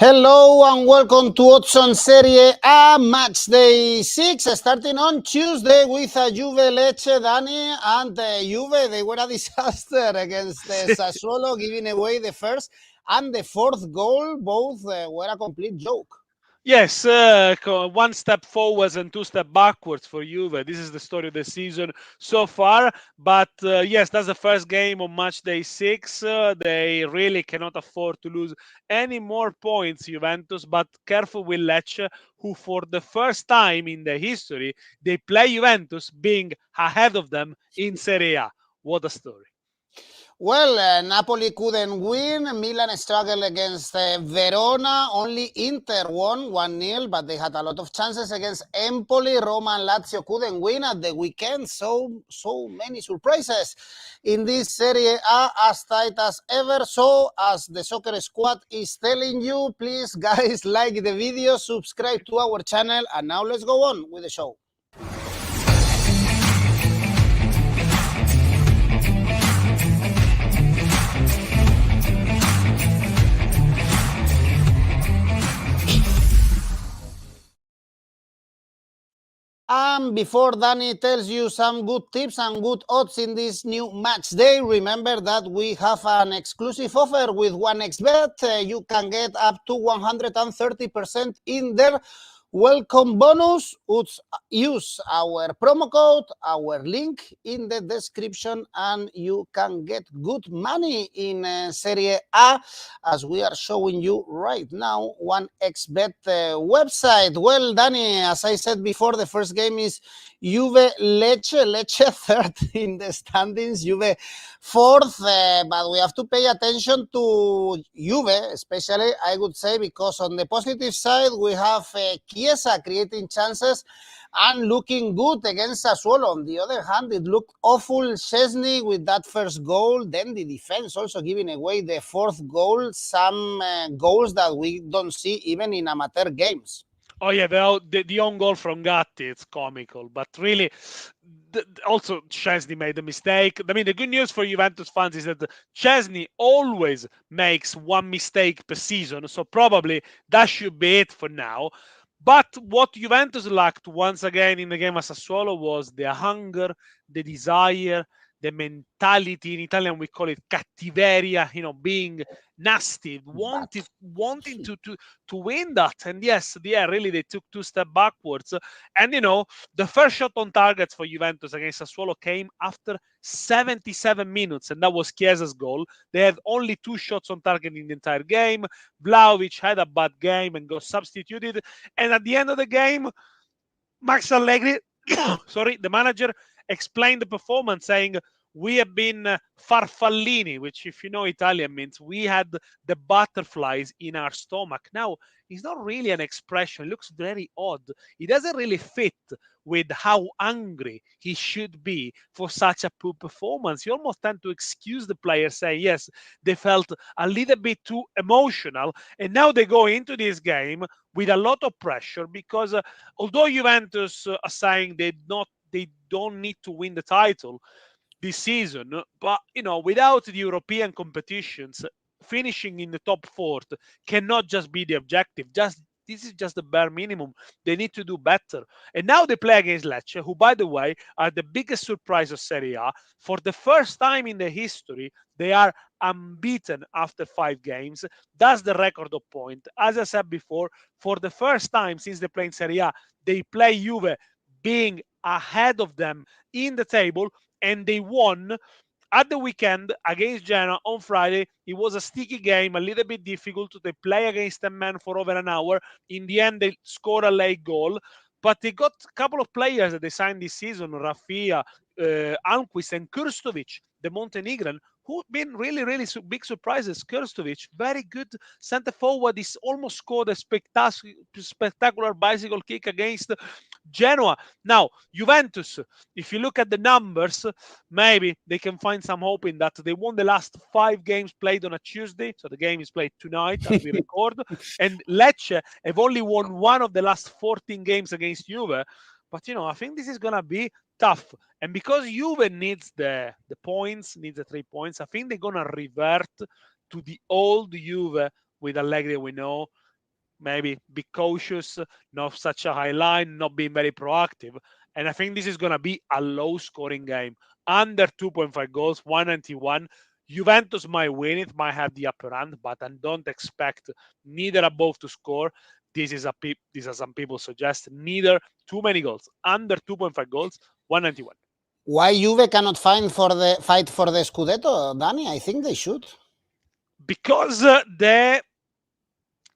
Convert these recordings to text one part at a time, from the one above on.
Hello and welcome to Odds on Serie A Matchday 6, starting on Tuesday with Juve Lecce, Dani, and Juve. They were a disaster against Sassuolo, giving away the first and the fourth goal. Both were a complete joke. Yes, one step forwards and two steps backwards for Juve. This is the story of the season so far. But yes, that's the first game on match day 6. They really cannot afford to lose any more points, Juventus. But careful with Lecce, who for the first time in their history, they play Juventus being ahead of them in Serie A. What a story. Well, Napoli couldn't win. Milan struggled against Verona. Only Inter won 1-0, but they had a lot of chances against Empoli. Roma and Lazio couldn't win at the weekend. So many surprises in this Serie A, as tight as ever. So, as the soccer squad is telling you, please, guys, like the video, subscribe to our channel, and now let's go on with the show. And before Danny tells you some good tips and good odds in this new match day, remember that we have an exclusive offer with 1xBet. You can get up to 130% in their welcome bonus. Use our promo code, our link in the description, and you can get good money in Serie A, as we are showing you right now, 1xBet website. Well, Danny, as I said before, the first game is Juve Lecce. Lecce third in the standings, Juve fourth, but we have to pay attention to Juve, especially, I would say, because on the positive side, we have Chiesa creating chances and looking good against Sassuolo. On the other hand, it looked awful. Szczesny with that first goal, then the defense also giving away the fourth goal, some goals that we don't see even in amateur games. Oh yeah, the own goal from Gatti, it's comical, but really, also Szczesny made a mistake. I mean, the good news for Juventus fans is that Szczesny always makes one mistake per season, so probably that should be it for now. But what Juventus lacked once again in the game of Sassuolo was the hunger, the desire, the mentality. In Italian, we call it cattiveria, being nasty, wanting to win that. And yes, yeah, really, they took two steps backwards. And the first shot on targets for Juventus against Sassuolo came after 77 minutes, and that was Chiesa's goal. They had only two shots on target in the entire game. Vlahovic had a bad game and got substituted. And at the end of the game, Max Allegri, sorry, the manager, explained the performance, saying, "We have been farfallini," which, if you know Italian, means we had the butterflies in our stomach. Now, it's not really an expression. It looks very odd. It doesn't really fit with how angry he should be for such a poor performance. You almost tend to excuse the players, say, yes, they felt a little bit too emotional, and now they go into this game with a lot of pressure because although Juventus are saying they don't need to win the title this season, but without the European competitions, finishing in the top fourth cannot just be the objective. This is just the bare minimum. They need to do better. And now they play against Lecce, who, by the way, are the biggest surprise of Serie A. For the first time in their history, they are unbeaten after 5 games. That's the record of point. As I said before, for the first time since they play in Serie A, they play Juve being ahead of them in the table, and they won at the weekend against Genoa on Friday. It was a sticky game, a little bit difficult. They play against 10 men for over an hour. In the end, they scored a late goal. But they got a couple of players that they signed this season, Rafia, Almquist, and Kurstovic, the Montenegrin, who've been really, really big surprises. Kurstovic, very good center forward. He's almost scored a spectacular bicycle kick against Genoa. Now, Juventus, if you look at the numbers, maybe they can find some hope in that. They won the last 5 games played on a Tuesday, so the game is played tonight as we record. And Lecce have only won one of the last 14 games against Juve. But, I think this is going to be tough. And because Juve needs the points, needs the 3 points, I think they're going to revert to the old Juve with Allegri we know. maybe be cautious, not such a high line, not being very proactive. And I think this is going to be a low scoring game. Under 2.5 goals, 191. Juventus might win it, might have the upper hand, but I don't expect neither above to score. This is as some people suggest, neither too many goals. Under 2.5 goals, 191. Why Juve cannot fight for the Scudetto, Danny? I think they should. Because the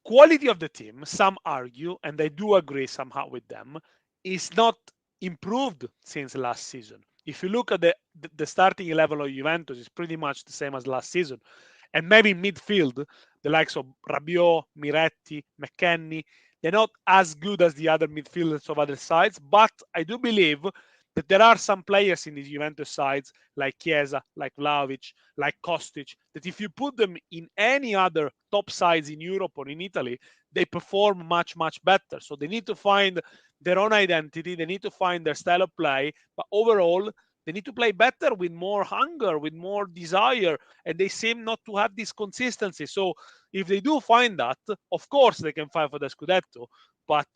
quality of the team, some argue, and I do agree somehow with them, is not improved since last season. If you look at the starting level of Juventus, it's pretty much the same as last season. And maybe midfield, the likes of Rabiot, Miretti, McKennie, they're not as good as the other midfielders of other sides, but I do believe that there are some players in these Juventus sides, like Chiesa, like Vlahovic, like Kostic, that if you put them in any other top sides in Europe or in Italy, they perform much, much better. So they need to find their own identity, they need to find their style of play, but overall, they need to play better with more hunger, with more desire, and they seem not to have this consistency. So if they do find that, of course they can fight for the Scudetto. But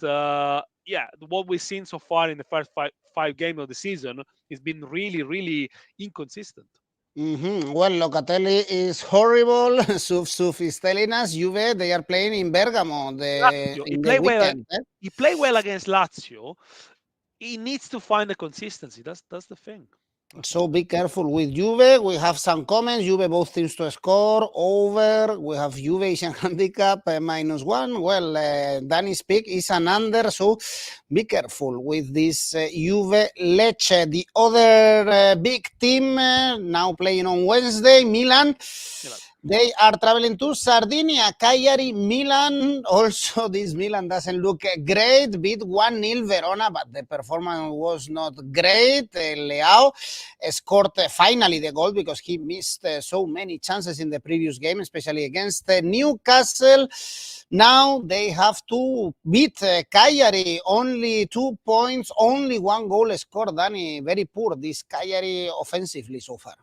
yeah, what we've seen so far in the first five games of the season has been really, really inconsistent. Well, Locatelli is horrible. Suf is telling us Juve, they are playing in Bergamo Lazio, in the weekend. He played well against Lazio. He needs to find the consistency. That's the thing. So be careful with Juve. We have some comments. Juve both teams to score over. We have Juve Asian handicap -1. Well, Danny's pick is an under, so be careful with this Juve Lecce. The other big team now playing on Wednesday, Milan. They are traveling to Sardinia. Cagliari, Milan. Also, this Milan doesn't look great. Beat 1-0 Verona, but the performance was not great. Leao scored finally the goal because he missed so many chances in the previous game, especially against Newcastle. Now they have to beat Cagliari. Only 2 points, only 1 goal scored. Danny, very poor this Cagliari offensively so far.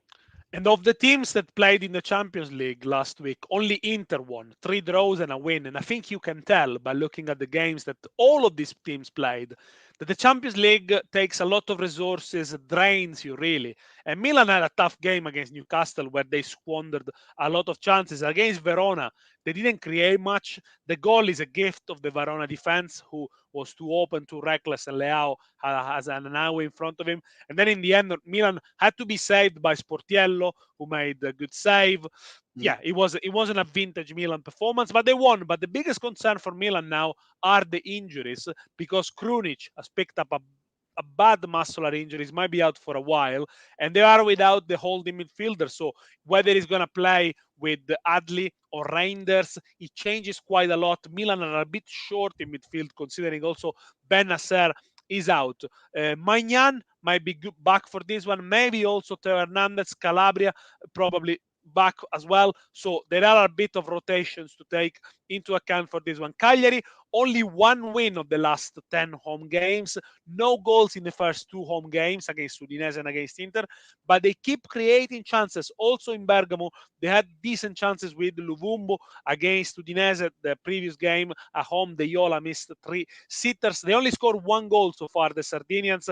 And of the teams that played in the Champions League last week, only Inter won, 3 draws and a win. And I think you can tell by looking at the games that all of these teams played that the Champions League takes a lot of resources, drains you really. And Milan had a tough game against Newcastle where they squandered a lot of chances. Against Verona, they didn't create much. The goal is a gift of the Verona defense, who was too open, too reckless, and Leao has an hour in front of him. And then in the end, Milan had to be saved by Sportiello, who made a good save. Yeah, it wasn't a vintage Milan performance, but they won. But the biggest concern for Milan now are the injuries, because Krunic has picked up a bad muscular injuries, might be out for a while, and they are without the holding midfielder. So whether he's going to play with Adli or Reinders, it changes quite a lot. Milan are a bit short in midfield, considering also Ben Nasser is out. Magnan might be back for this one. Maybe also Teo Hernandez, Calabria, probably back as well. So there are a bit of rotations to take into account for this one. Cagliari, only 1 win of the last 10 home games. No goals in the first 2 home games against Udinese and against Inter, but they keep creating chances. Also in Bergamo, they had decent chances with Luvumbo against Udinese. The previous game at home, De Jola missed 3 sitters. They only scored 1 goal so far, the Sardinians.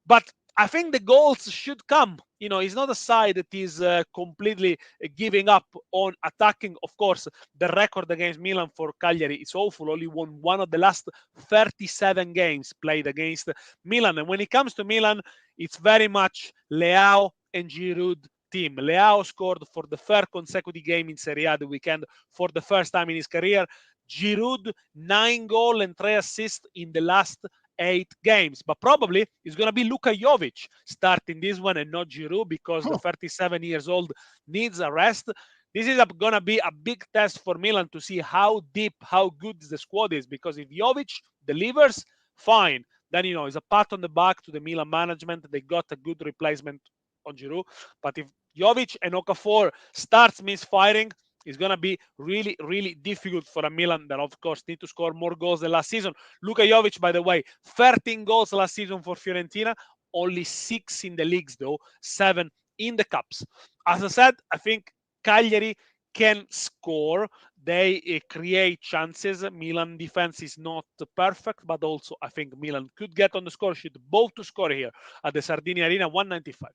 But I think the goals should come. You know, it's not a side that is completely giving up on attacking. Of course, the record against Milan for Cagliari is awful. Only won 1 of the last 37 games played against Milan. And when it comes to Milan, it's very much Leao and Giroud team. Leao scored for the 3rd consecutive game in Serie A the weekend for the first time in his career. Giroud, 9 goals and 3 assists in the last 8 games, but probably it's going to be Luka Jovic starting this one and not Giroud, because the 37 years old needs a rest. This is going to be a big test for Milan to see how deep, how good the squad is, because if Jovic delivers, fine. Then, it's a pat on the back to the Milan management. They got a good replacement on Giroud. But if Jovic and Okafor starts misfiring, it's going to be really, really difficult for a Milan that, of course, need to score more goals than last season. Luka Jovic, by the way, 13 goals last season for Fiorentina, only 6 in the leagues, though, 7 in the cups. As I said, I think Cagliari can score. They create chances. Milan defense is not perfect, but also I think Milan could get on the score sheet. Both to score here at the Sardinia Arena, 195.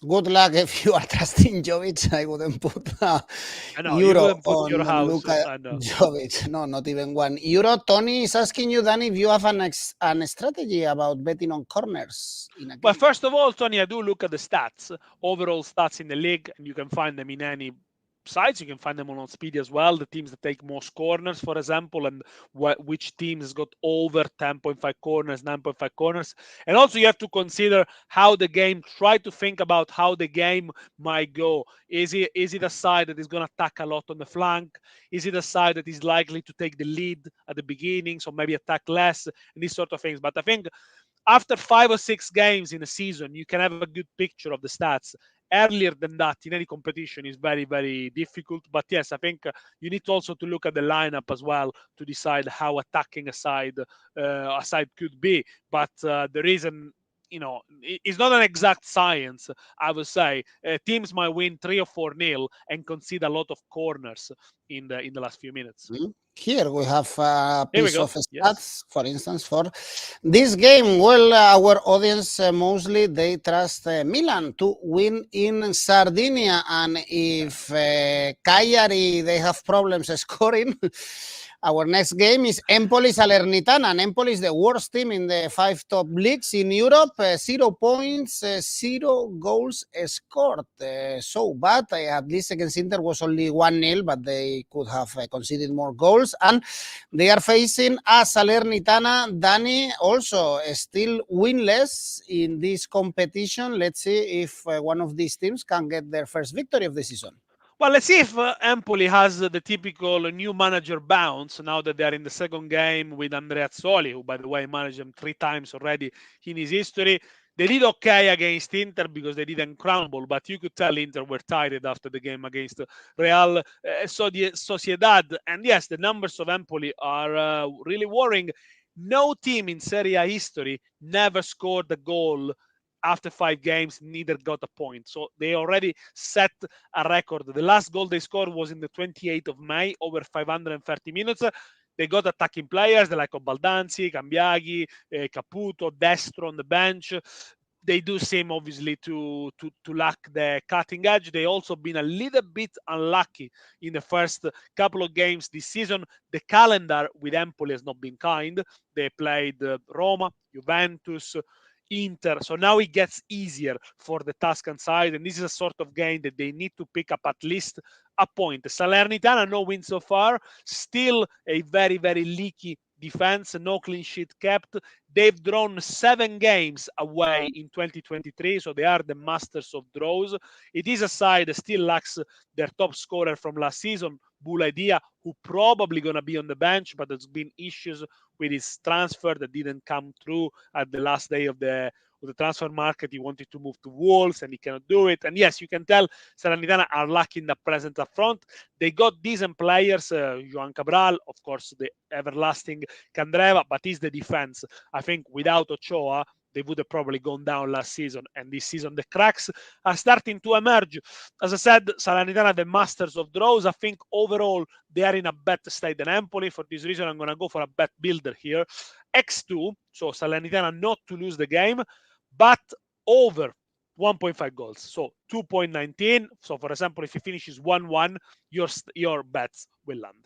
Good luck if you are trusting Jovic. I wouldn't put I know you euro wouldn't put on your house. Luka I know. Jovic. No, not even €1. Tony is asking you, Danny, if you have an strategy about betting on corners in a game. Well, first of all, Tony, I do look at the stats, overall stats in the league, and you can find them in any sites. You can find them on Oddspedia as well. The teams that take most corners, for example, and which team has got over 10.5 corners, 9.5 corners. And also you have to consider how the game, try to think about how the game might go. Is it a side that is going to attack a lot on the flank? Is it a side that is likely to take the lead at the beginning, so maybe attack less, and these sort of things. But I think after 5 or 6 games in a season, you can have a good picture of the stats. Earlier than that in any competition is very, very difficult. But yes, I think you need also to look at the lineup as well to decide how attacking a side could be. But there is it's not an exact science, I would say. Teams might win 3 or 4-0 and concede a lot of corners in the last few minutes. Here we have a piece of stats, yes. For instance, for this game. Well, our audience mostly they trust Milan to win in Sardinia, and if Cagliari they have problems scoring. Our next game is Empoli Salernitana, and Empoli is the worst team in the 5 top leagues in Europe. 0 points, 0 goals scored. So bad. At least against Inter was only 1-0, but they could have conceded more goals. And they are facing a Salernitana, Danny, also still winless in this competition. Let's see if one of these teams can get their first victory of the season. Well, let's see if Empoli has the typical new manager bounce now that they're in the second game with Andrea Azzoli, who, by the way, managed them 3 times already in his history. They did okay against Inter because they didn't crumble, but you could tell Inter were tired after the game against Real Sociedad. And yes, the numbers of Empoli are really worrying. No team in Serie A history never scored a goal after 5 games, neither got a point. So they already set a record. The last goal they scored was in the 28th of May, over 530 minutes. They got attacking players, the like of Baldanzi, Cambiaghi, Caputo, Destro on the bench. They do seem obviously to lack the cutting edge. They also been a little bit unlucky in the first couple of games this season. The calendar with Empoli has not been kind. They played Roma, Juventus, Inter. So now it gets easier for the Tuscan side, and this is a sort of game that they need to pick up at least a point. Salernitana, no win so far, still a very, very leaky defense, no clean sheet kept. They've drawn 7 games away in 2023, so they are the masters of draws. It is a side that still lacks their top scorer from last season, Bouladia, who probably going to be on the bench, but there's been issues with his transfer that didn't come through at the last day of the transfer market. He wanted to move to Wolves and he cannot do it. And yes, you can tell Salernitana are lacking the presence up front. They got decent players, Joan Cabral, of course, the everlasting Candreva, but is the defense. I think without Ochoa, they would have probably gone down last season. And this season, the cracks are starting to emerge. As I said, Salernitana, the masters of draws. I think overall, they are in a better state than Empoli. For this reason, I'm going to go for a bet builder here. X2, so Salernitana not to lose the game, but over 1.5 goals. So 2.19. So, for example, if he finishes 1-1, your bets will land.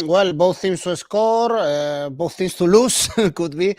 Well, both teams to score, both teams to lose could be.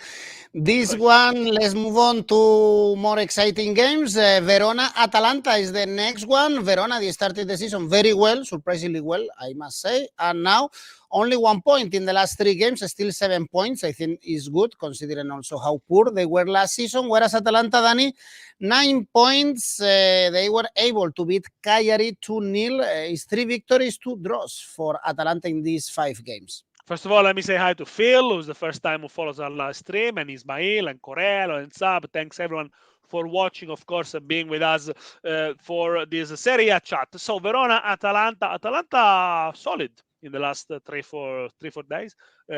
This one, let's move on to more exciting games. Verona Atalanta is the next one. Verona, they started the season very well, surprisingly well, I must say. And now only 1 point in the last 3 games, still 7 points. I think is good considering also how poor they were last season. Whereas Atalanta, Dani, 9 points. They were able to beat Cagliari 2-0. It's 3 victories, 2 draws for Atalanta in these 5 games. First of all, let me say hi to Phil, who's the first time who follows our live stream, and Ismail and Corello and Sab. Thanks everyone for watching, of course, and being with us for this Serie A chat. So Verona, Atalanta solid. in the last 3-4 days.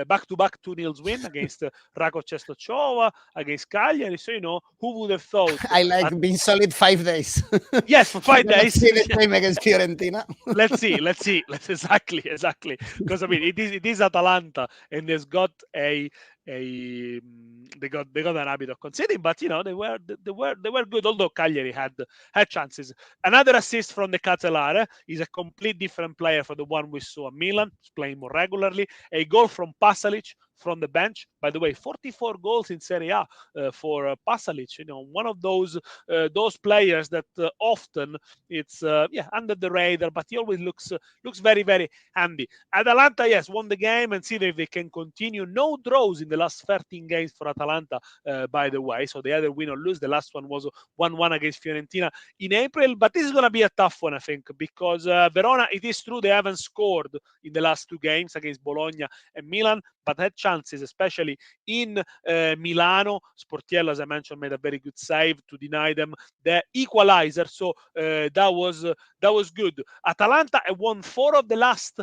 Back-to-back 2-0 win against Rako Czestochowa, against Cagliari. So, who would have thought? I like being solid 5 days. Yes, for 5 days. See the game against Fiorentina. Let's see. Exactly. Because it is Atalanta, and there's got they got an habit of conceding, but they were good. Although Cagliari had chances. Another assist from the Catalare is a complete different player for the one we saw at Milan. He's playing more regularly. A goal from Pasalic from the bench. By the way, 44 goals in Serie A for Pasalic. One of those players that often it's under the radar, but he always looks very, very handy. Atalanta, yes, won the game, and see if they can continue. No draws in the last 13 games for Atalanta, by the way. So they either win or lose. The last one was 1-1 against Fiorentina in April. But this is going to be a tough one, I think, because Verona, it is true they haven't scored in the last 2 games against Bologna and Milan, but had chances, especially in Milano. Sportiello, as I mentioned, made a very good save to deny them the equalizer. So that was good. Atalanta have won 4 of the last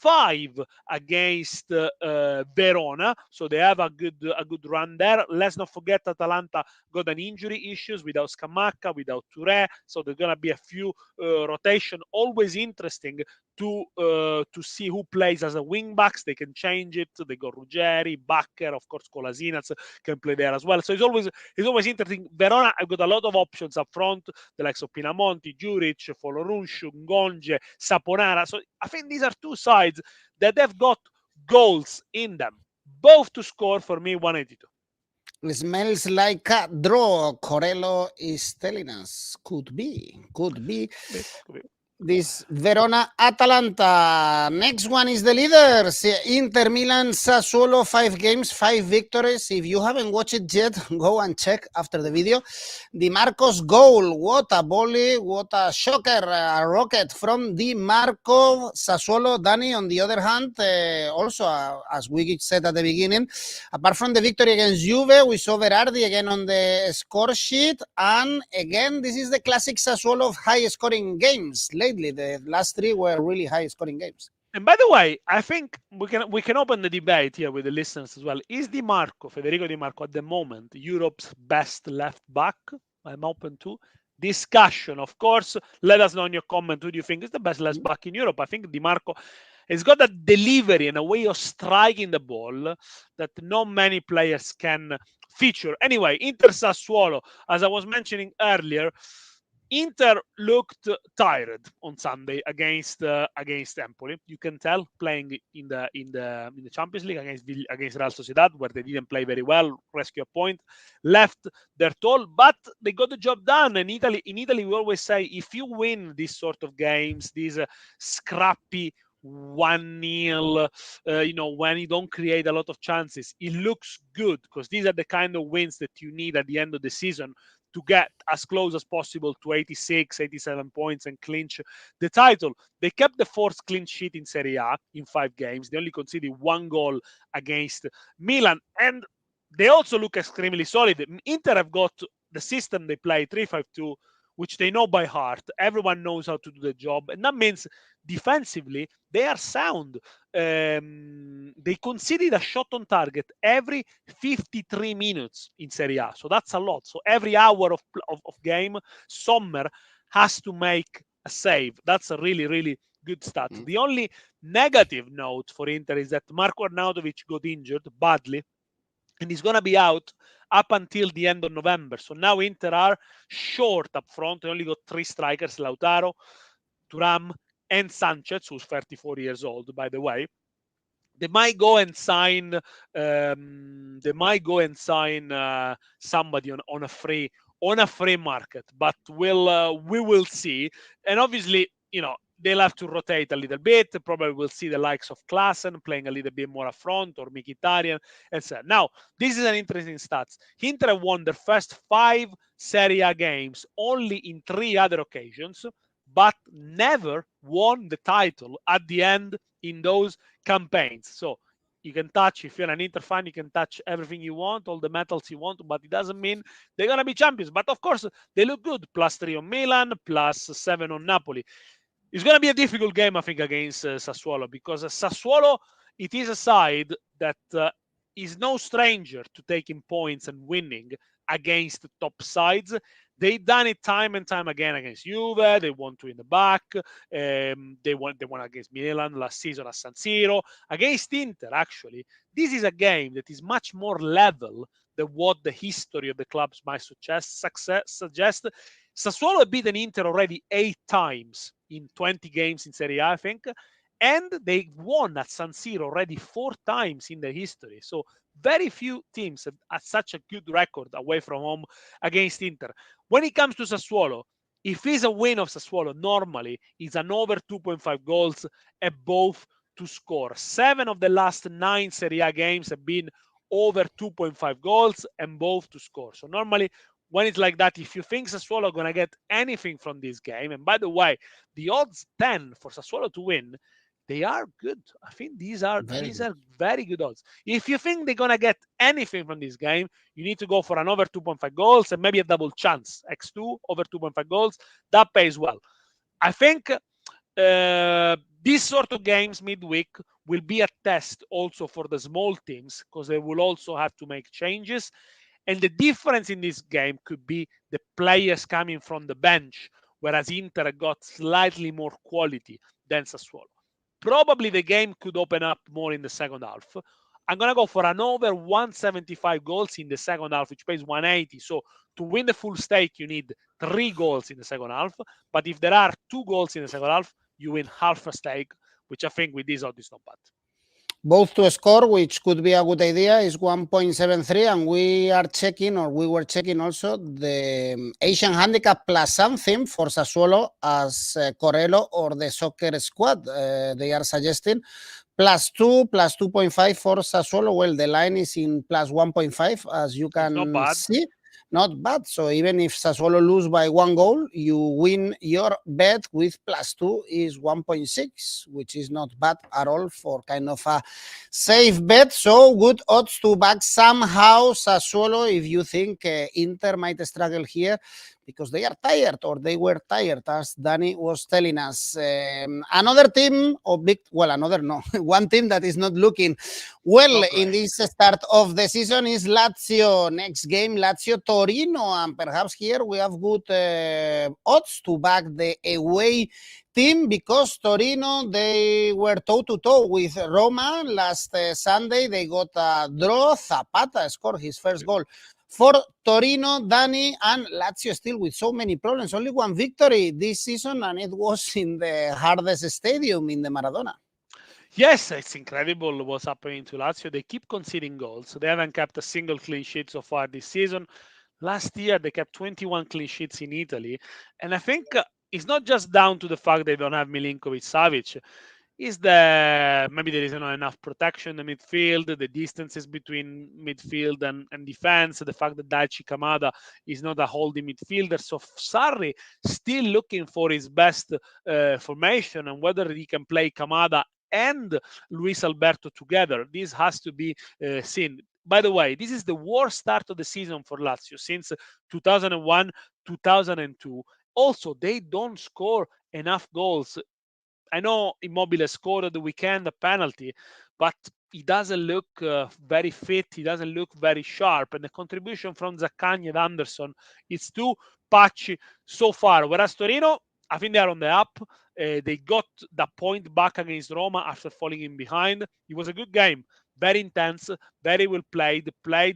5 against Verona, so they have a good run there. Let's not forget Atalanta got an injury issues without Scamacca, without Touré, so there's gonna be a few rotation. Always interesting to see who plays as a wing backs. They can change it. They got Ruggeri, Bakker, of course, Kolasinac can play there as well. So it's always interesting. Verona have got a lot of options up front, the likes of Pinamonti, Juric, Folorunshu, Ngonge, Saponara. So I think these are 2 sides that have got goals in them, both to score. For me, 182. It smells like a draw. Corello is telling us. Could be. This Verona Atalanta. Next one is the leaders. Inter Milan Sassuolo, 5 games, 5 victories. If you haven't watched it yet, go and check after the video. Di Marco's goal. What a volley, what a shocker, a rocket from Di Marco. Sassuolo, Dani, on the other hand, also, as we said at the beginning, apart from the victory against Juve, we saw Verardi again on the score sheet. And again, this is the classic Sassuolo of high-scoring games. Lately, the last 3 were really high-scoring games. And by the way, I think we can open the debate here with the listeners as well. Is Federico Di Marco, at the moment Europe's best left back? I'm open to discussion, of course. Let us know in your comment who do you think is the best left back in Europe. I think Di Marco has got a delivery and a way of striking the ball that not many players can feature. Anyway, Inter Sassuolo, as I was mentioning earlier, Inter looked tired on Sunday against Empoli. You can tell, playing in the Champions League against Real Sociedad, where they didn't play very well, rescue a point, left their toll, but they got the job done. And in Italy, we always say, if you win these sort of games, these scrappy 1-0, when you don't create a lot of chances, it looks good, because these are the kind of wins that you need at the end of the season to get as close as possible to 86, 87 points and clinch the title. They kept the 4th clean sheet in Serie A in 5 games. They only conceded 1 goal against Milan, and they also look extremely solid. Inter have got the system they play, 3-5-2, which they know by heart. Everyone knows how to do the job, and that means defensively they are sound. They conceded a shot on target every 53 minutes in Serie A, so that's a lot. So every hour of game, Sommer has to make a save. That's a really, really good stat. The only negative note for Inter is that Marko Arnautovic got injured badly, and he's going to be out up until the end of November. So now Inter are short up front. They only got 3 strikers: Lautaro, Thuram, and Sanchez, who's 34 years old, by the way. They might go and sign. Somebody on a free market, but we will see. And obviously, they'll have to rotate a little bit. Probably we'll see the likes of Klaassen playing a little bit more up front, or Mkhitaryan, and so on. Now, this is an interesting stats. Inter have won their first 5 Serie A games only in 3 other occasions, but never won the title at the end in those campaigns. So you can touch, if you're an Inter fan, you can touch everything you want, all the medals you want, but it doesn't mean they're going to be champions. But of course, they look good. +3 on Milan, +7 on Napoli. It's going to be a difficult game, I think, against Sassuolo, because Sassuolo, it is a side that is no stranger to taking points and winning against the top sides. They've done it time and time again against Juve. They won 2 in the back. They won against Milan last season at San Siro. Against Inter, actually, this is a game that is much more level than what the history of the clubs might suggest. Sassuolo have beaten Inter already 8 times in 20 games in Serie A, I think. And they won at San Siro already 4 times in their history. So very few teams have such a good record away from home against Inter. When it comes to Sassuolo, if it's a win of Sassuolo, normally it's an over 2.5 goals above to score. 7 of the last 9 Serie A games have been over 2.5 goals and both to score. So normally when it's like that, if you think Sassuolo are going to get anything from this game, and by the way, the odds 10 for Sassuolo to win, they are good. I think these are very good odds. If you think they're going to get anything from this game, you need to go for an over 2.5 goals and maybe a double chance. X2 over 2.5 goals. That pays well. I think these sort of games midweek will be a test also for the small teams, because they will also have to make changes. And the difference in this game could be the players coming from the bench, whereas Inter got slightly more quality than Sassuolo. Probably the game could open up more in the second half. I'm going to go for an over 175 goals in the second half, which pays 180. So to win the full stake, you need 3 goals in the second half. But if there are 2 goals in the second half, you win half a stake, which I think with this odds is not bad. Both to score, which could be a good idea, is 1.73, and we were checking also the Asian handicap plus something for Sassuolo as Corello or the soccer squad. They are suggesting +2, +2.5 for Sassuolo. Well, the line is in +1.5, as you can see. Not bad. So even if Sassuolo lose by 1 goal, you win your bet with +2 is 1.6, which is not bad at all for kind of a safe bet. So good odds to back somehow Sassuolo if you think Inter might struggle here, because they are tired, or they were tired, as Danny was telling us. Another team, one team that is not looking well in this start of the season is Lazio. Next game, Lazio-Torino, and perhaps here we have good odds to back the away team, because Torino, they were toe-to-toe with Roma last Sunday. They got a draw. Zapata scored his first goal for Torino, Danny, and Lazio still with so many problems. Only 1 victory this season, and it was in the hardest stadium in the Maradona. Yes, it's incredible what's happening to Lazio. They keep conceding goals. They haven't kept a single clean sheet so far this season. Last year, they kept 21 clean sheets in Italy. And I think it's not just down to the fact they don't have Milinkovic-Savic. Is that maybe there isn't enough protection in the midfield, the distances between midfield and defense, the fact that Daichi Kamada is not a holding midfielder. So Sarri still looking for his best formation, and whether he can play Kamada and Luis Alberto together. This has to be seen. By the way, this is the worst start of the season for Lazio since 2001, 2002. Also, they don't score enough goals. I know Immobile scored at the weekend, a penalty, but he doesn't look very fit. He doesn't look very sharp. And the contribution from Zaccagni and Anderson is too patchy so far. Whereas Torino, I think they are on the up. They got the point back against Roma after falling in behind. It was a good game. Very intense, very well played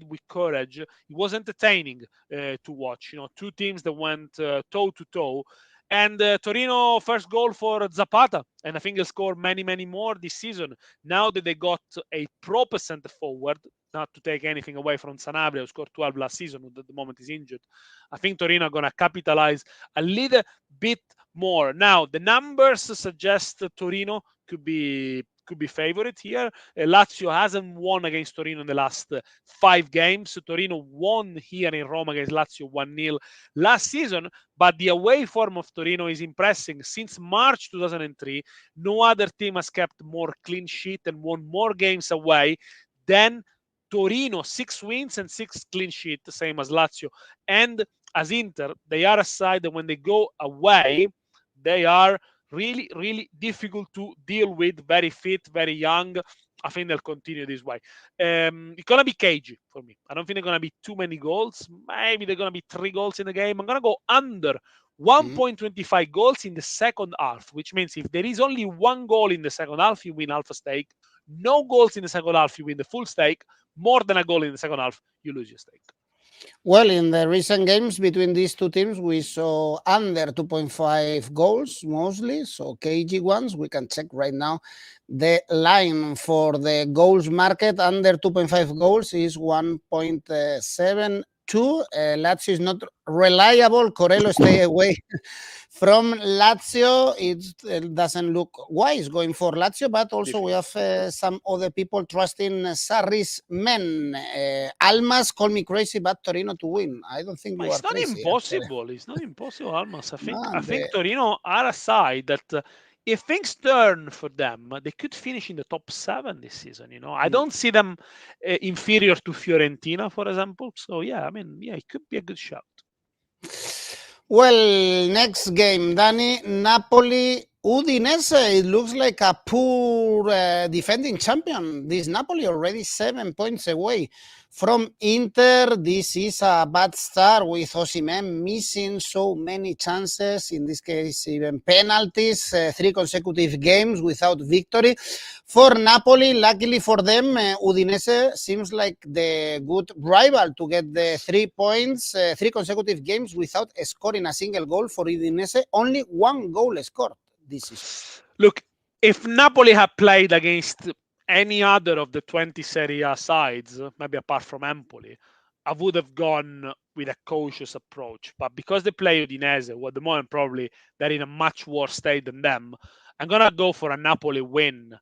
with courage. It was entertaining to watch. 2 teams that went toe-to-toe. And Torino first goal for Zapata, and I think he'll score many, many more this season. Now that they got a proper centre forward, not to take anything away from Sanabria, who scored 12 last season, who at the moment is injured, I think Torino are going to capitalize a little bit more. Now, the numbers suggest Torino could be favorite here. Lazio hasn't won against Torino in the last 5 games. Torino won here in Rome against Lazio 1-0 last season, but the away form of Torino is impressive. Since March 2003, no other team has kept more clean sheet and won more games away than Torino. 6 wins and 6 clean sheet, the same as Lazio. And as Inter, they are a side that when they go away, they are really, really difficult to deal with. Very fit, very young. I think they'll continue this way. It's gonna be cagey for me. I don't think they're gonna be too many goals. Maybe they're gonna be 3 goals in the game. I'm gonna go under 1.25 goals in the second half, which means if there is only 1 goal in the second half, you win half a stake. No goals in the second half, you win the full stake. More than a goal in the second half, you lose your stake. Well, in the recent games between these two teams, we saw under 2.5 goals mostly, so KG ones. We can check right now. The line for the goals market under 2.5 goals is 1.72. Lazio is not reliable. Corello, stay away from Lazio. It doesn't look wise going for Lazio, but also we have some other people trusting Sarri's men. Almas, call me crazy, but Torino to win. I don't think you are crazy. It's not impossible, Almas. I No, think Torino are a side that if things turn for them, they could finish in the top 7 this season. I don't see them inferior to Fiorentina, for example. So yeah, it could be a good shout. Well, next game, Danny, Napoli, Udinese. It looks like a poor defending champion. This Napoli already 7 points away from Inter. This is a bad start with Osimhen missing so many chances. In this case, even penalties. 3 consecutive games without victory. For Napoli, luckily for them, Udinese seems like the good rival to get the 3 points. 3 consecutive games without scoring a single goal for Udinese. Only 1 goal scored this season. Look, if Napoli had played against any other of the 20 Serie A sides, maybe apart from Empoli, I would have gone with a cautious approach. But because they play Udinese, well, at the moment probably they're in a much worse state than them, I'm going to go for a Napoli win,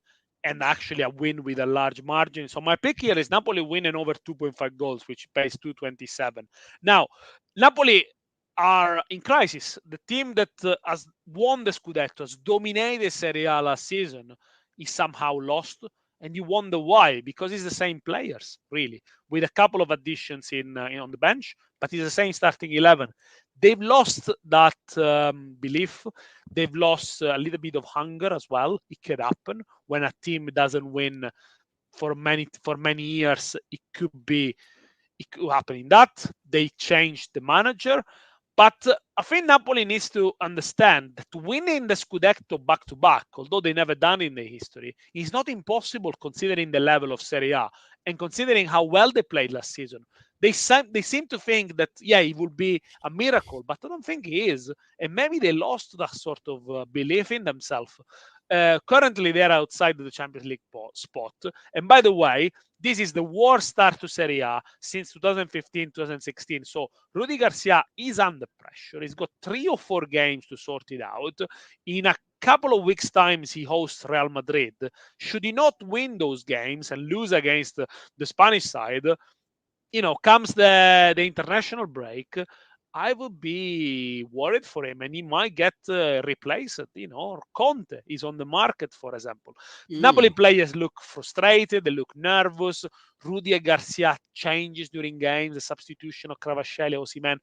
and actually a win with a large margin. So my pick here is Napoli winning over 2.5 goals, which pays 227. Now, Napoli are in crisis. The team that has won the Scudetto, has dominated Serie A last season, is somehow lost. And you wonder why? Because it's the same players, really, with a couple of additions on the bench, but it's the same starting 11. They've lost that belief. They've lost a little bit of hunger as well. It could happen when a team doesn't win for many years. It could happen in that. They changed the manager. But I think Napoli needs to understand that winning the Scudetto back-to-back, although they never done in their history, is not impossible considering the level of Serie A and considering how well they played last season. They seem to think that, it will be a miracle, but I don't think it is. And maybe they lost that sort of belief in themselves. Currently, they're outside of the Champions League spot. And by the way, this is the worst start to Serie A since 2015-2016. So Rudy Garcia is under pressure. He's got 3 or 4 games to sort it out. In a couple of weeks' time, he hosts Real Madrid. Should he not win those games and lose against the Spanish side, comes the international break, I would be worried for him, and he might get replaced. Conte is on the market, for example. Napoli players look frustrated, they look nervous. Rudy Garcia changes during games. The substitution of Cravascelli, Osimhen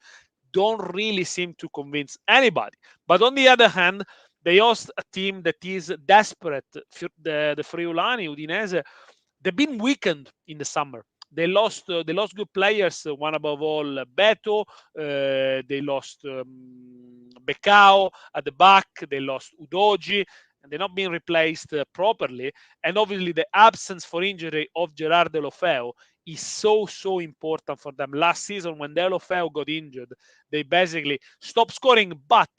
don't really seem to convince anybody. But on the other hand, they host a team that is desperate. The Friulani, Udinese, they've been weakened in the summer. They lost good players, one above all Beto. They lost Becao at the back. They lost Udogi, and they're not being replaced properly. And obviously, the absence for injury of Gerard Deulofeu is so important for them. Last season, when Deulofeu got injured, they basically stopped scoring. But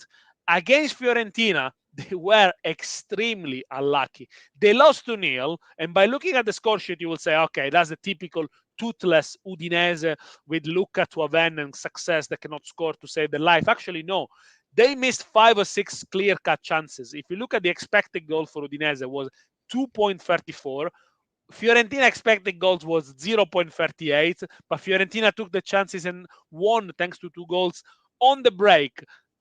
against Fiorentina, they were extremely unlucky. They lost 2-0, and by looking at the score sheet, you will say, okay, that's a typical toothless Udinese with Luca Tuaven and success that cannot score to save their life. Actually, no. They missed 5 or 6 clear-cut chances. If you look at the expected goal for Udinese, it was 2.34. Fiorentina expected goals was 0.38, but Fiorentina took the chances and won thanks to 2 goals on the break.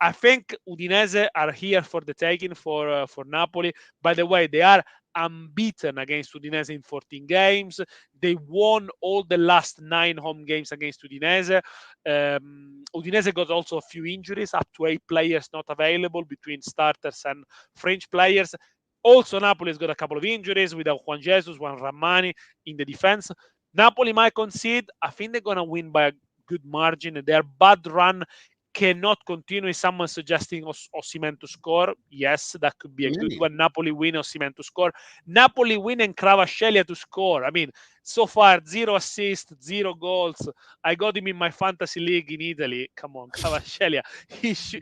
I think Udinese are here for the taking for Napoli. By the way, they are unbeaten against Udinese in 14 games. They won all the last 9 home games against Udinese. Udinese got also a few injuries, up to 8 players not available between starters and French players. Also, Napoli's got a couple of injuries without Juan Jesus, Juan Ramani in the defense. Napoli might concede. I think they're going to win by a good margin. Their bad run cannot continue. Is someone suggesting Osimhen to score? Yes, that could be a good one. Napoli win, Osimhen to score. Napoli win and Kvaratskhelia to score. I mean, so far, 0 assists, 0 goals. I got him in my fantasy league in Italy. Come on, Kvaratskhelia.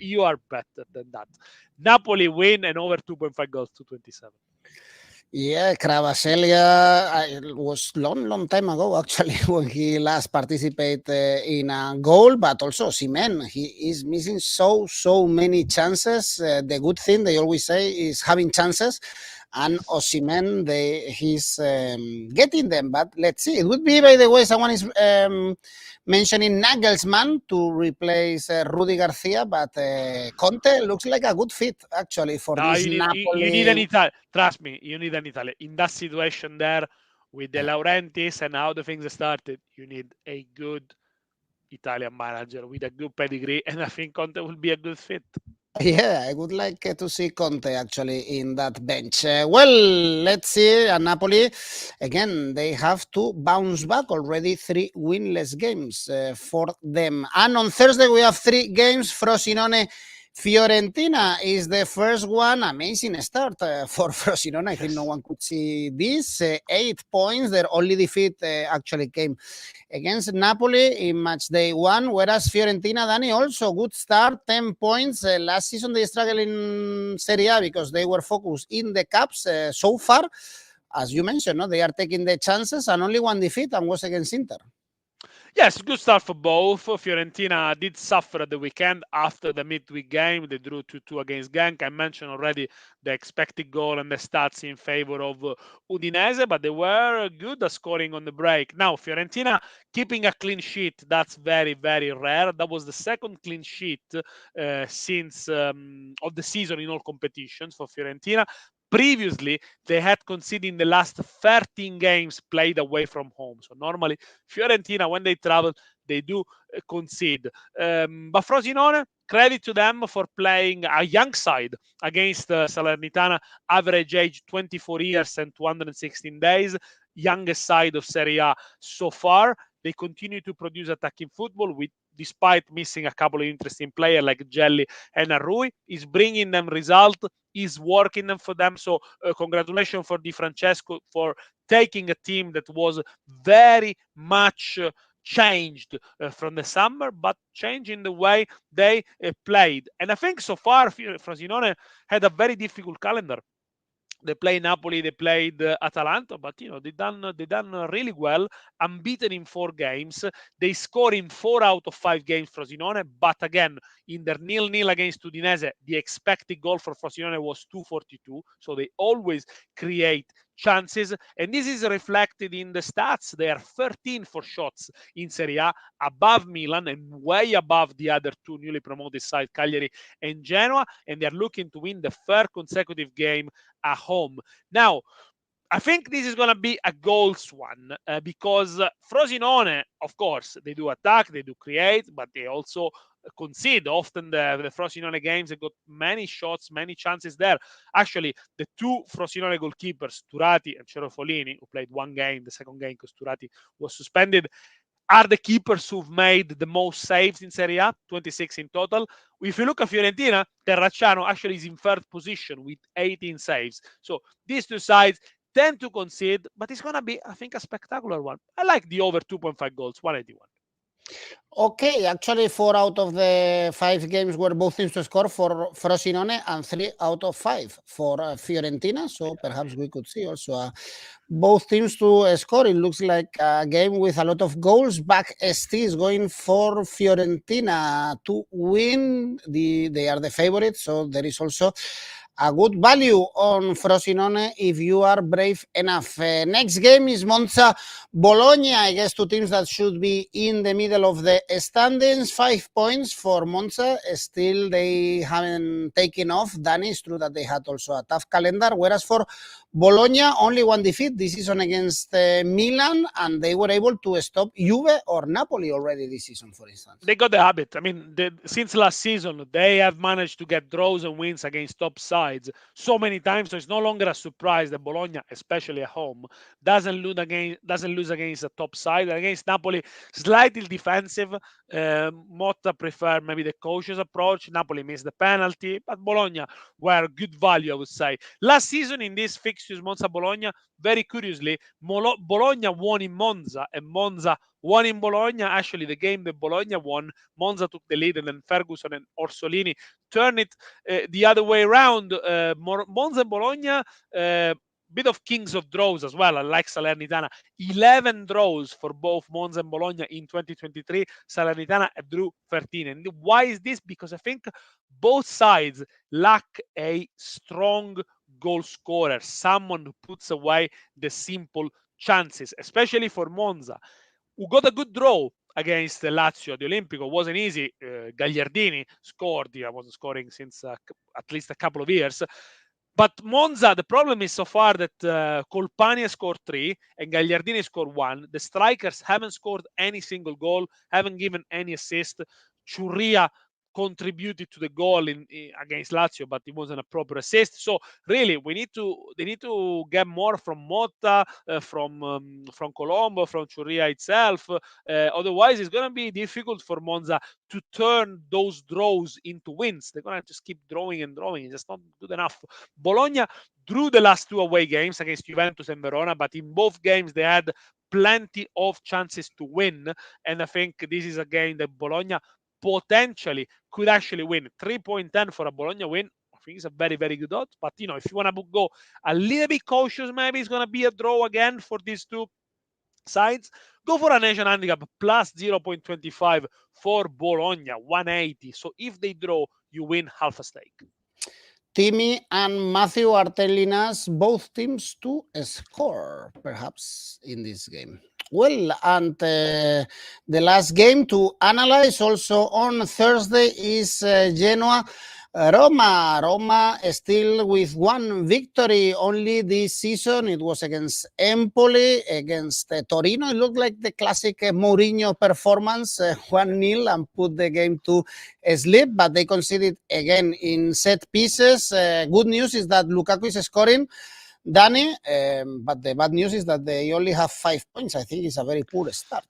You are better than that. Napoli win and over 2.5 goals to 27. Yeah, Kvaratskhelia was long time ago actually when he last participated in a goal, but also Osimhen. He is missing so many chances. The good thing they always say is having chances, and Osimhen he's getting them. But let's see. It would be, by the way, someone is mentioning Nagelsmann to replace Rudy Garcia, but Conte looks like a good fit actually for this Napoli. You need an Italian. Trust me, you need an Italian. In that situation there, with De Laurentiis and how the things started, you need a good Italian manager with a good pedigree, and I think Conte will be a good fit. Yeah, I would like to see Conte actually in that bench. Well, let's see. Napoli, again, they have to bounce back already. 3 winless games for them. And on Thursday, we have 3 games. Frosinone Fiorentina is the first one. Amazing start for Frosinone. I think no one could see this. 8 points. Their only defeat actually came against Napoli in match day 1, whereas Fiorentina, Dani, also good start, 10 points. Last season they struggled in Serie A because they were focused in the cups. So far, as you mentioned, no, they are taking the chances, and only 1 defeat, and was against Inter. Yes, good start for both. Fiorentina did suffer at the weekend after the midweek game. They drew 2-2 against Genk. I mentioned already the expected goal and the stats in favor of Udinese, but they were good at scoring on the break. Now, Fiorentina keeping a clean sheet, that's very, very rare. That was the second clean sheet since of the season in all competitions for Fiorentina. Previously, they had conceded in the last 13 games played away from home. So normally, Fiorentina, when they travel, they do concede. But Frosinone, credit to them for playing a young side against Salernitana, average age 24 years and 216 days, youngest side of Serie A so far. They continue to produce attacking football despite missing a couple of interesting players like Gelli and Arrui. Is bringing them result, is working them for them. So congratulations for Di Francesco for taking a team that was very much changed from the summer, but changing the way they played. And I think so far Frosinone had a very difficult calendar. They played Napoli, they played Atalanta, but they done really well, unbeaten in 4 games. They score in 4 out of 5 games Frosinone, but again, in their 0-0 against Udinese, the expected goal for Frosinone was 2.42, so they always create chances, and this is reflected in the stats. They are 13 for shots in Serie A, above Milan and way above the other 2 newly promoted sides, Cagliari and Genoa, and they're looking to win the 3rd consecutive game at home. Now, I think this is going to be a goals one because Frosinone, of course, they do attack, they do create, but they also concede. Often the Frosinone games, they got many shots, many chances there. Actually, the 2 Frosinone goalkeepers, Turati and Cerofolini, who played 1 game, the second game because Turati was suspended, are the keepers who've made the most saves in Serie A, 26 in total. If you look at Fiorentina, Terracciano actually is in 3rd position with 18 saves. So these 2 sides tend to concede, but it's going to be, I think, a spectacular one. I like the over 2.5 goals, 181. Okay, actually 4 out of the 5 games were both teams to score for Frosinone, and 3 out of 5 for Fiorentina. So perhaps we could see also both teams to score. It looks like a game with a lot of goals. Back ST is going for Fiorentina to win. They are the favorite, so there is also a good value on Frosinone if you are brave enough. Next game is Monza Bologna. I guess 2 teams that should be in the middle of the standings. 5 points for Monza. Still, they haven't taken off. Dani, it's true that they had also a tough calendar, whereas for Bologna only one defeat this season against Milan, and they were able to stop Juve or Napoli already this season, for instance. They got the habit. I mean, since last season, they have managed to get draws and wins against top sides so many times. So it's no longer a surprise that Bologna, especially at home, doesn't lose against a top side. And against Napoli, slightly defensive. Motta preferred maybe the cautious approach. Napoli missed the penalty, but Bologna were good value, I would say. Last season in this fixtures, Monza Bologna, very curiously, Bologna won in Monza, and Monza won in Bologna. Actually, the game that Bologna won, Monza took the lead, and then Ferguson and Orsolini turned it the other way around. Monza and Bologna, bit of kings of draws as well, like Salernitana. 11 draws for both Monza and Bologna in 2023. Salernitana drew 13. And why is this? Because I think both sides lack a strong goal scorer, someone who puts away the simple chances, especially for Monza, who got a good draw against Lazio. The Olimpico wasn't easy. Gagliardini scored. He wasn't scoring since at least a couple of years. But Monza, the problem is so far that Colpani has scored 3 and Gagliardini scored 1. The strikers haven't scored any single goal, haven't given any assist. Churria contributed to the goal against Lazio, but it wasn't a proper assist. So really, they need to get more from Motta, from Colombo, from Churria itself. Otherwise, it's going to be difficult for Monza to turn those draws into wins. They're going to just keep drawing and drawing. It's just not good enough. Bologna drew the last 2 away games against Juventus and Verona, but in both games they had plenty of chances to win. And I think this is a game that Bologna potentially could actually win. 3.10 for a Bologna win, I think it's a very, very good odds. But, if you want to go a little bit cautious, maybe it's going to be a draw again for these two sides. Go for a nation handicap plus 0.25 for Bologna, 180. So if they draw, you win half a stake. Timmy and Matthew are telling us both teams to score, perhaps, in this game. Well, and the last game to analyze also on Thursday is Genoa. Roma still with 1 victory only this season. It was against Empoli, against Torino. It looked like the classic Mourinho performance, 1-0, and put the game to sleep, but they conceded again in set pieces. Good news is that Lukaku is scoring, Danny, but the bad news is that they only have 5 points. I think it's a very poor start.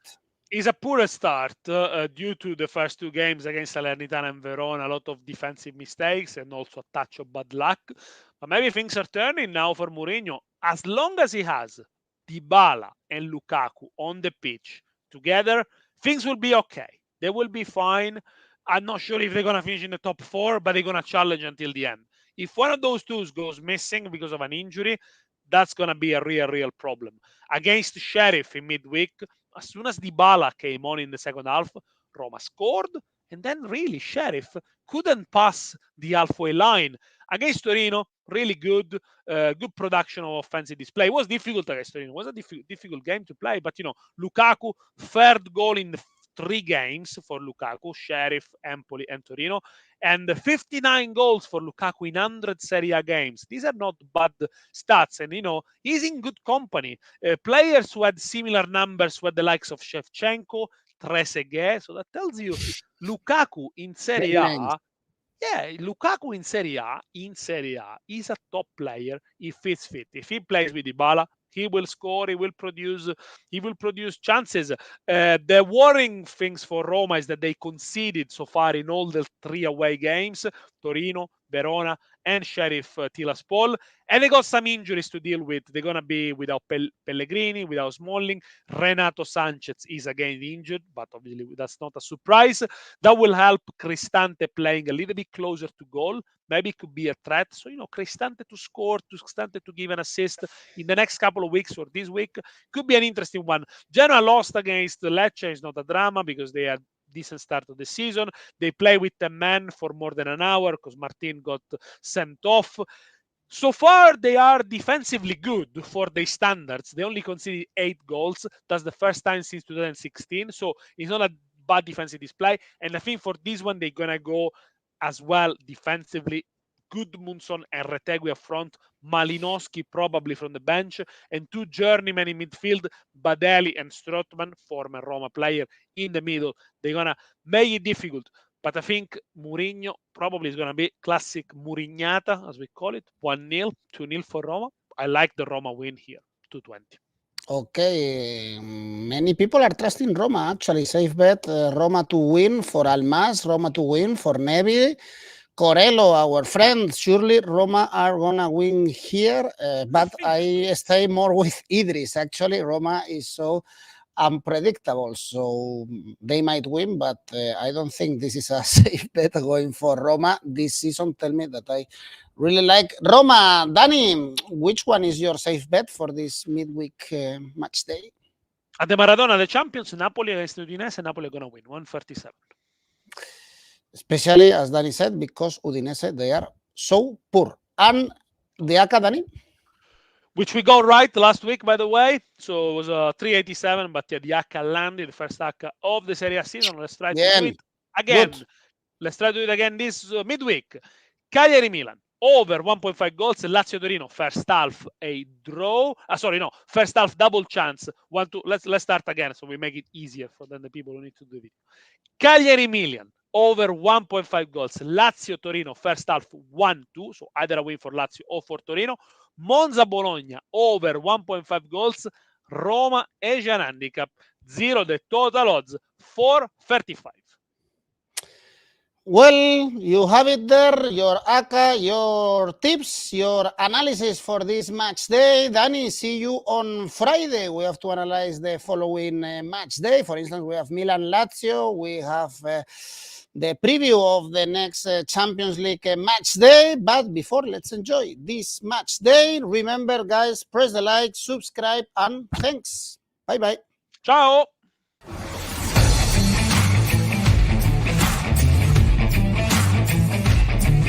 It's a poor start due to the first 2 games against Salernitana and Verona, a lot of defensive mistakes and also a touch of bad luck. But maybe things are turning now for Mourinho. As long as he has Dybala and Lukaku on the pitch together, things will be okay. They will be fine. I'm not sure if they're going to finish in the top 4, but they're going to challenge until the end. If one of those 2 goes missing because of an injury, that's going to be a real problem. Against Sheriff in midweek, as soon as Dybala came on in the second half, Roma scored, and then really Sheriff couldn't pass the halfway line. Against Torino, really good production of offensive display. It was difficult against Torino. It was a difficult game to play, but Lukaku, 3rd goal in the 3 games for Lukaku, Sheriff, Empoli, and Torino, and 59 goals for Lukaku in 100 Serie A games. These are not bad stats, and he's in good company. Players who had similar numbers were the likes of Shevchenko, Trezeguet. So that tells you Lukaku in Serie A. Yeah, Lukaku in Serie A is a top player if he's fit. If he plays with Dybala, he will score, he will produce chances. The worrying things for Roma is that they conceded so far in all the 3 away games, Torino, Verona, and Sheriff Tiraspol, and they got some injuries to deal with. They're going to be without Pellegrini, without Smalling. Renato Sanchez is again injured, but obviously that's not a surprise. That will help Cristante playing a little bit closer to goal. Maybe it could be a threat. So, Cristante to score, Cristante to give an assist in the next couple of weeks or this week could be an interesting one. Genoa lost against Lecce. It's not a drama because they had decent start of the season. They play with 10 men for more than an hour because Martin got sent off. So far, they are defensively good for their standards. They only conceded 8 goals. That's the first time since 2016. So it's not a bad defensive display. And I think for this one, they're going to go as well defensively Gudmundsson and Retegui up front, Malinowski probably from the bench, and two journeymen in midfield, Badeli and Strootman, former Roma player, in the middle. They're going to make it difficult. But I think Mourinho probably is going to be classic Mourinhata, as we call it, 1-0, 2-0 for Roma. I like the Roma win here, 220. Okay, many people are trusting Roma, actually. Safe bet, Roma to win for Almas, Roma to win for Nevi. Corello, our friend, surely Roma are going to win here, but I stay more with Idris, actually. Roma is so unpredictable, so they might win, but I don't think this is a safe bet going for Roma this season. Tell me that I really like Roma. Danny, which one is your safe bet for this midweek match day? At the Maradona, the champions, Napoli against Udinese, Napoli are going to win, 137. Especially, as Danny said, because Udinese, they are so poor. And the ACCA, Danny? Which we got right last week, by the way. So it was 387, but yeah, the ACCA landed, the first ACCA of the Serie A season. Let's try to do it again. Good. Let's try to do it again this midweek. Cagliari Milan, over 1.5 goals. Lazio Torino, first half a draw. First half double chance. 1-2. Let's start again so we make it easier for the people who need to do it. Cagliari Milan, over 1.5 goals. Lazio Torino, first half 1-2. So either a win for Lazio or for Torino. Monza Bologna, over 1.5 goals. Roma Asian handicap 0, the total odds 435. Well, you have it there, your ACCA, your tips, your analysis for this match day. Danny, see you on Friday. We have to analyze the following match day. For instance, we have Milan-Lazio. We have the preview of the next Champions League match day. But before, let's enjoy this match day. Remember, guys, press the like, subscribe, and thanks. Bye-bye. Ciao.